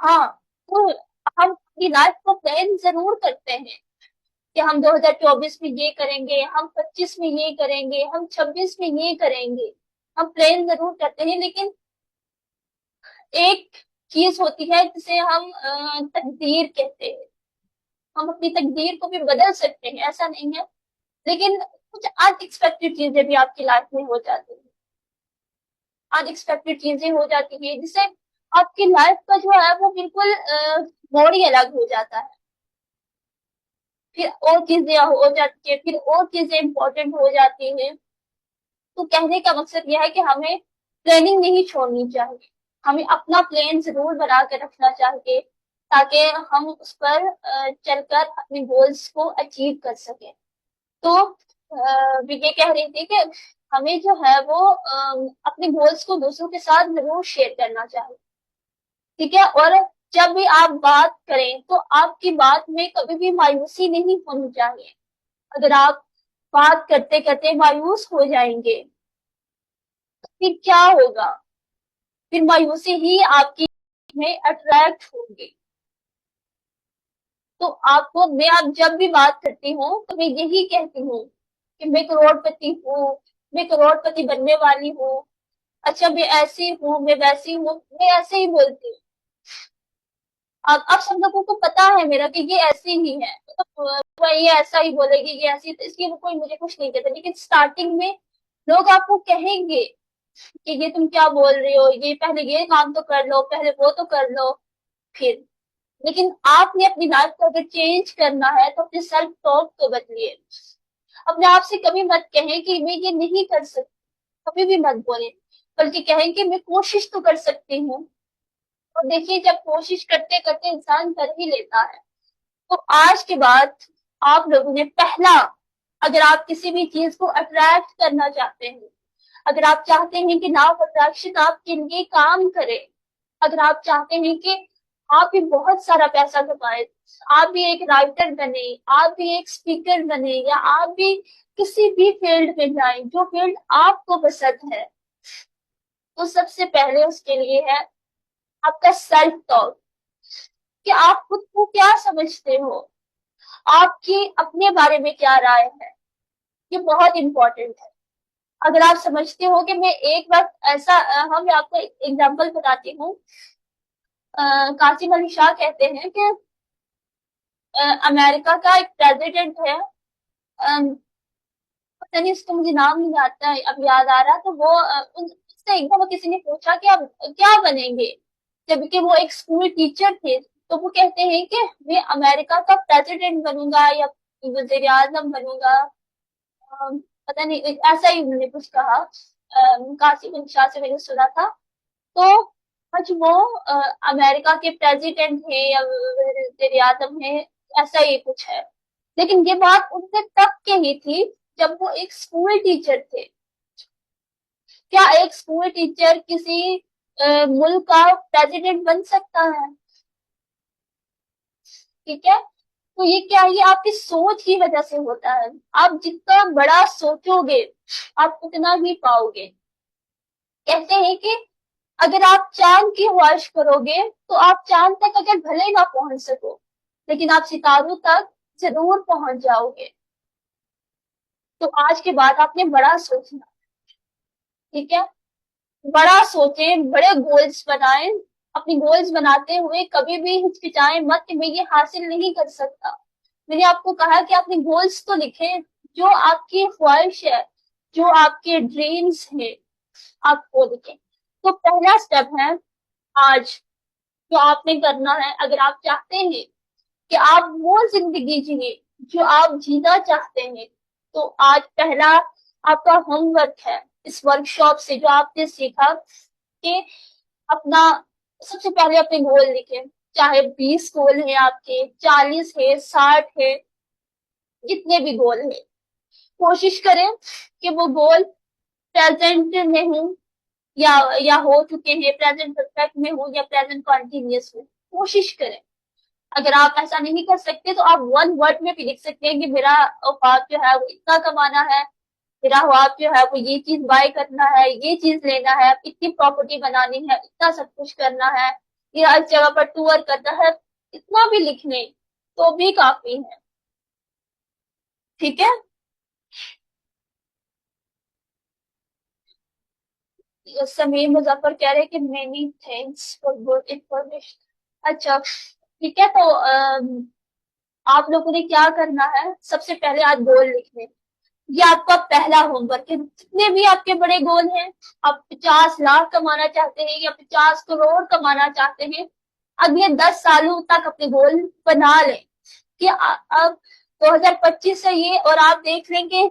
हाँ, तो हम अपनी लाइफ को प्लान जरूर करते हैं कि हम 2024 में ये करेंगे, हम 25 में ये करेंगे, हम 26 में ये करेंगे। हम प्लान जरूर करते हैं, लेकिन एक चीज होती है जिसे हम तकदीर कहते हैं। हम अपनी तकदीर को भी बदल सकते हैं, ऐसा नहीं है। लेकिन कुछ अनएक्सपेक्टेड चीजें भी आपकी लाइफ में हो जाती है। अनएक्सपेक्टेड चीजें हो जाती है जिससे आपकी लाइफ का जो है वो बिल्कुल मोड़ ही अलग हो जाता है। फिर और चीजें हो जाती है, फिर और चीजें इंपॉर्टेंट हो जाती हैं। तो कहने का मकसद यह है कि हमें प्लानिंग नहीं छोड़नी चाहिए। हमें अपना प्लान जरूर बना के रखना चाहिए, ताकि हम उस पर चलकर अपने गोल्स को अचीव कर सके। तो मैं ये कह रही थी कि हमें जो है वो अपने गोल्स को दूसरों के साथ जरूर शेयर करना चाहिए। ठीक है। और जब भी आप बात करें तो आपकी बात में कभी भी मायूसी नहीं होनी चाहिए। अगर आप बात करते करते मायूस हो जाएंगे तो फिर क्या होगा? फिर मायूसी ही आपकी में अट्रैक्ट होगी। तो आपको, मैं आप जब भी बात करती हूँ तो मैं यही कहती हूँ कि मैं करोड़पति हूँ, मैं करोड़पति बनने वाली हूँ। अच्छा, मैं ऐसी हूँ, मैं वैसी हूँ, मैं ऐसे ही बोलती हूँ। अब सब लोगों को पता है मेरा कि ये ऐसी ही है, मतलब ये ऐसा ही बोलेगी, ये ऐसी, तो इसलिए वो कोई मुझे कुछ नहीं कहता। लेकिन स्टार्टिंग में लोग आपको कहेंगे कि ये तुम क्या बोल रही हो, ये पहले ये काम तो कर लो, पहले वो तो कर लो, फिर। लेकिन आपने अपनी लाइफ को अगर चेंज करना है तो अपने सेल्फ टॉक को बदलिए। अपने आप से कभी मत कहें कि मैं ये नहीं कर सकती, कभी भी मत बोले। बल्कि कहें कि मैं कोशिश तो कर सकती हूँ। और देखिए, जब कोशिश करते करते इंसान कर ही लेता है, तो आज के बाद आप लोगों ने पहला, अगर आप किसी भी चीज को अट्रैक्ट करना चाहते हैं, अगर आप चाहते हैं कि लॉ ऑफ अट्रैक्शन आपके लिए काम करे, अगर आप चाहते हैं कि आप भी बहुत सारा पैसा कमाए, आप भी एक राइटर बने, आप भी एक स्पीकर बने, या आप भी किसी भी फील्ड में जाए जो फील्ड आपको पसंद है, तो सबसे पहले उसके लिए है आपका सेल्फ टॉक। कि आप खुद को क्या समझते हो, आपकी अपने बारे में क्या राय है, ये बहुत इंपॉर्टेंट है। अगर आप समझते हो कि मैं एक बार ऐसा हम आपको एक एग्जांपल बताती हूँ। कासिम अली शाह कहते हैं कि अमेरिका का एक प्रेसिडेंट है, पता नहीं उसका मुझे नाम नहीं आता है, अब याद आ रहा, तो वो उससे एकदम किसी ने पूछा कि आप क्या बनेंगे, जबकि वो एक स्कूल टीचर थे। तो वो कहते हैं कि मैं अमेरिका का प्रेसिडेंट बनूंगा या वजीर आजम बनूंगा। पता नहीं, ऐसा ही उन्होंने कुछ कहा। कासिम अली शाह से मैंने सुना था। तो आज वो अमेरिका के प्रेसिडेंट है या वजीर आजम है, ऐसा ही कुछ है। लेकिन ये बात उनसे तब कही थी जब वो एक स्कूल टीचर थे। क्या एक स्कूल टीचर किसी मुल्क का प्रेसिडेंट बन सकता है? ठीक है। तो ये क्या, ये आपकी सोच की वजह से होता है। आप जितना बड़ा सोचोगे आप उतना ही पाओगे। कहते हैं कि अगर आप चांद की ख्वाहिश करोगे तो आप चांद तक अगर भले ना पहुंच सको, लेकिन आप सितारों तक जरूर पहुंच जाओगे। तो आज के बाद आपने बड़ा सोचना। ठीक है। बड़ा सोचें, बड़े गोल्स बनाएं। अपनी गोल्स बनाते हुए कभी भी हिचकिचाएं मत कि मैं ये हासिल नहीं कर सकता। मैंने आपको कहा कि अपने गोल्स तो लिखें, जो आपकी ख्वाहिश है, जो आपके ड्रीम्स है, आप वो लिखें। तो पहला स्टेप है आज जो आपने करना है, अगर आप चाहते हैं कि आप वो जिंदगी जिए जो आप जीना चाहते हैं, तो आज पहला आपका होमवर्क है इस वर्कशॉप से जो आपने सीखा कि अपना, सबसे पहले अपने गोल लिखें। चाहे 20 गोल है आपके, 40 है, 60 है, जितने भी गोल है, कोशिश करें कि वो गोल प्रेजेंट में हो या हो चुके हैं, प्रेजेंट परफेक्ट में हो या प्रेजेंट कॉन्टिन्यूस में। कोशिश करें। अगर आप ऐसा नहीं कर सकते तो आप वन वर्ड में भी लिख सकते हैं कि मेरा ख्वाब जो है वो इतना कमाना है, मेरा ख्वाब जो है वो ये चीज बाय करना है, ये चीज लेना है, इतनी प्रॉपर्टी बनानी है, इतना सब कुछ करना है, ये हर जगह पर टूर करता है, इतना भी लिख लें तो भी काफी है। ठीक है। समीर मुजफ्फर कह रहे हैं कि many thanks for good information. अच्छा ठीक है, तो आप लोगों ने क्या करना है, सबसे पहले आज गोल लिखने। ये आपका पहला होमवर्क है। जितने भी आपके बड़े गोल हैं, आप 50 लाख कमाना चाहते हैं या 50 करोड़ कमाना चाहते हैं, अगले 10 सालों तक अपने गोल बना लें कि अब 2025 से ये, और आप देख लेंगे